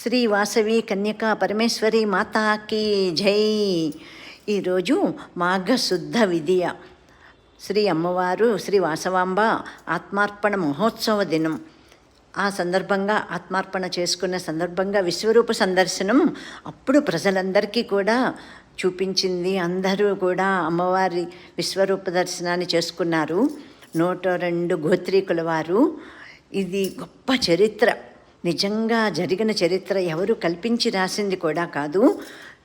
శ్రీ వాసవి కన్యకా పరమేశ్వరి మాతాకి జై. ఈరోజు మాఘశుద్ధ విదియ, శ్రీ అమ్మవారు శ్రీ వాసవాంబ ఆత్మార్పణ మహోత్సవ దినం. ఆ సందర్భంగా ఆత్మార్పణ చేసుకున్న సందర్భంగా విశ్వరూప సందర్శనం అప్పుడు ప్రజలందరికీ కూడా చూపించింది. అందరూ కూడా అమ్మవారి విశ్వరూప దర్శనాన్ని చేసుకున్నారు. 102 గోత్రీకుల వారు. ఇది గొప్ప చరిత్ర, నిజంగా జరిగిన చరిత్ర, ఎవరు కల్పించి రాసింది కూడా కాదు.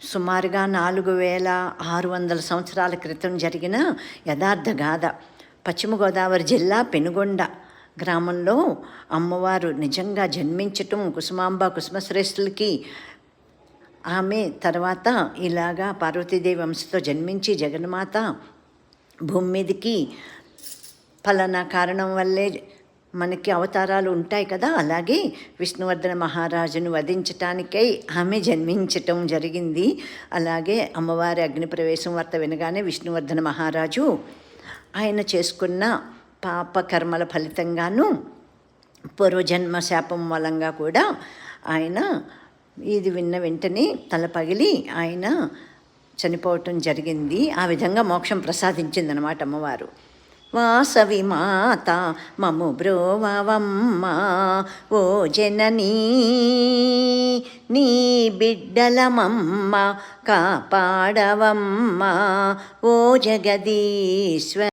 సుమారుగా 4600 సంవత్సరాల క్రితం జరిగిన యథార్థ గాథ. పశ్చిమ గోదావరి జిల్లా పెనుగొండ గ్రామంలో అమ్మవారు నిజంగా జన్మించటం, కుసుమాంబ కుసుమశ్రేష్ఠులకి ఆమె తర్వాత ఇలాగా పార్వతీదేవి వంశతో జన్మించి జగన్మాత భూమి మీదకి ఫలానా కారణం వల్లే మనకి అవతారాలు ఉంటాయి కదా, అలాగే విష్ణువర్ధన మహారాజును వధించటానికై ఆమె జన్మించటం జరిగింది. అలాగే అమ్మవారి అగ్నిప్రవేశం వార్త వినగానే విష్ణువర్ధన మహారాజు ఆయన చేసుకున్న పాపకర్మల ఫలితంగాను పూర్వజన్మ శాపం మూలంగా కూడా ఆయన ఇది విన్న వెంటనే తల పగిలి ఆయన చనిపోవటం జరిగింది. ఆ విధంగా మోక్షం ప్రసాదించిందనమాట అమ్మవారు. వాసవి మాత మము బ్రోవమ్మ ఓ జననీ, నీ బిడ్డలమమ్మ కాపాడవమ్మ ఓ జగదీశ్వరి.